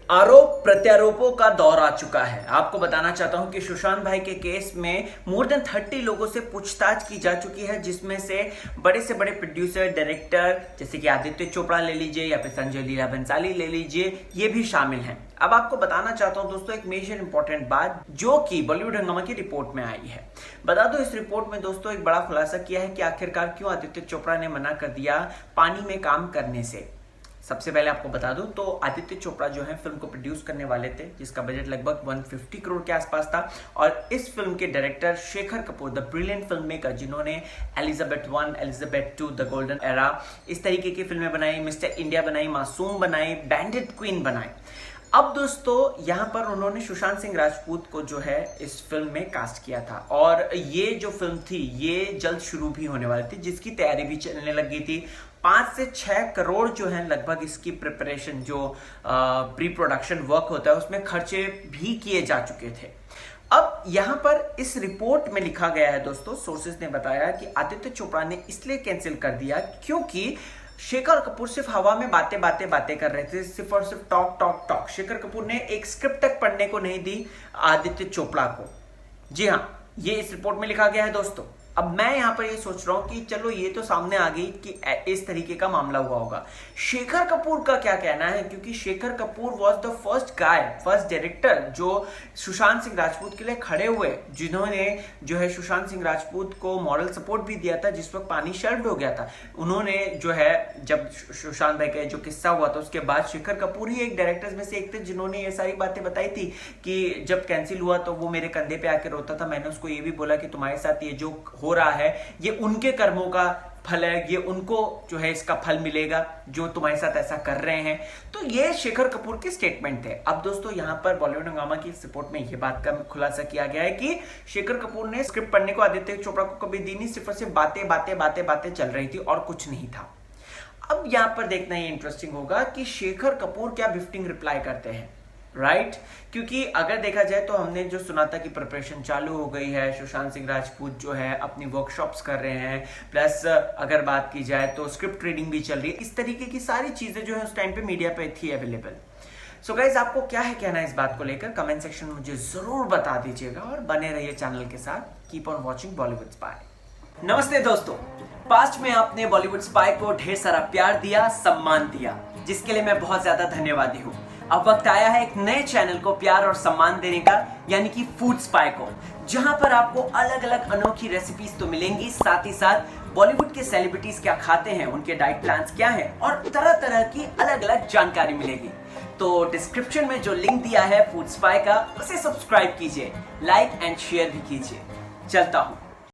आरोप प्रत्यारोपों का दौर आ चुका है। आपको बताना चाहता हूं कि सुशांत भाई के केस में मोर देन 30 लोगों से पूछताछ की जा चुकी है, जिसमें से बड़े प्रोड्यूसर, डायरेक्टर जैसे कि आदित्य चोपड़ा ले लीजिए या फिर संजय लीला भंसाली ले लीजिए, ये भी शामिल हैं। अब आपको बताना चाहता हूं दोस्तों एक मेजर इंपॉर्टेंट बात जो कि बॉलीवुड हंगामा की रिपोर्ट में आई है। बता दो, इस रिपोर्ट में दोस्तों एक बड़ा खुलासा किया है कि आखिरकार क्यों आदित्य चोपड़ा ने मना कर दिया पानी में काम करने से। सबसे पहले आपको बता दूं तो आदित्य चोपड़ा जो है फिल्म को प्रोड्यूस करने वाले थे, जिसका बजट लगभग 150 करोड़ के आसपास था। और इस फिल्म के director Shekhar Kapur, the brilliant film maker, जिन्होंने Elizabeth 1, Elizabeth 2, the golden era, इस तरीके की फिल्में बनाई, मिस्टर इंडिया बनाई, मासूम बनाई, बैंडिट क्वीन बनाई। अब दोस्तों यहां पर उन्होंने सुशांत सिंह राजपूत को जो है इस फिल्म में कास्ट किया था, और ये जो फिल्म थी ये जल्द शुरू भी होने वाली थी, जिसकी तैयारी भी चलने लगी थी। 5 से 6 करोड़ जो है लगभग इसकी प्रिपरेशन, जो प्री प्रोडक्शन वर्क होता है, उसमें खर्चे भी किए जा चुके थे। अब यहां पर इस रिपोर्ट में लिखा गया है दोस्तों, सोर्सेज ने बताया कि आदित्य चोपड़ा ने इसलिए कैंसिल कर दिया क्योंकि शेखर कपूर सिर्फ हवा में बातें कर रहे थे, सिर्फ और सिर्फ टॉक। शेखर कपूर ने एक स्क्रिप्ट तक पढ़ने को नहीं दी आदित्य चोपड़ा को। जी हां, ये इस रिपोर्ट में लिखा गया है दोस्तों। अब मैं यहां पर ये सोच रहा हूं कि चलो ये तो सामने आ गई कि इस तरीके का मामला हुआ होगा, शेखर कपूर का क्या कहना है, क्योंकि Shekhar Kapoor was the first director जो सुशांत सिंह राजपूत के लिए खड़े हुए, जिन्होंने जो है सुशांत सिंह राजपूत को मॉरल सपोर्ट भी दिया था जिस वक्त पानी शेल्व्ड हो गया था। उन्होंने जो है, जब सुशांत भाई का जो किस्सा हुआ था उसके बाद शेखर कपूर ही एक डायरेक्टर्स में से एक थे जिन्होंने ये सारी बातें बताई थी कि जब कैंसिल हुआ तो वो मेरे कंधे पे आके रोता था। मैंने उसको ये भी बोला कि तुम्हारे साथ ये जो हो रहा है ये उनके कर्मों का फल है, ये उनको जो है इसका फल मिलेगा जो तुम्हारे साथ ऐसा कर रहे हैं। तो ये शेखर कपूर की स्टेटमेंट है। अब दोस्तों यहां पर बॉलीवुड हंगामा की रिपोर्ट में ये बात का खुलासा किया गया है कि शेखर कपूर ने स्क्रिप्ट पढ़ने को आदित्य चोपड़ा को कभी दी नहीं, सिर्फ और सिर्फ बातें चल रही थी और कुछ नहीं था। अब यहां पर देखना ये इंटरेस्टिंग होगा कि शेखर कपूर क्या बिफ्टिंग रिप्लाई करते हैं, राइट? क्योंकि अगर देखा जाए तो हमने जो सुना था कि प्रिपरेशन चालू हो गई है, सुशांत सिंह राजपूत जो है अपनी वर्कशॉप्स कर रहे हैं, प्लस अगर बात की जाए तो स्क्रिप्ट रीडिंग भी चल रही है। इस तरीके की सारी चीजें जो है उस टाइम पे मीडिया पे थी अवेलेबल। सो गाइज, आपको क्या है कहना है इस बात को लेकर? कमेंट सेक्शन में मुझे जरूर बता दीजिएगा और बने रहिए चैनल के साथ। Keep on watching Bollywood spy. नमस्ते दोस्तों, पास्ट में आपने बॉलीवुड स्पाई को ढेर सारा प्यार दिया, सम्मान दिया, जिसके लिए मैं बहुत ज्यादा धन्यवादी हूँ। अब वक्त आया है एक नए चैनल को प्यार और सम्मान देने का, यानी कि फूड स्पाई को, जहां पर आपको अलग अलग अनोखी रेसिपीज तो मिलेंगी, साथ ही साथ बॉलीवुड के सेलिब्रिटीज क्या खाते हैं, उनके डाइट प्लान्स क्या हैं, और तरह तरह की अलग अलग जानकारी मिलेगी। तो डिस्क्रिप्शन में जो लिंक दिया है फूड स्पाई का, उसे सब्सक्राइब कीजिए, लाइक एंड शेयर भी कीजिए। चलता हूं।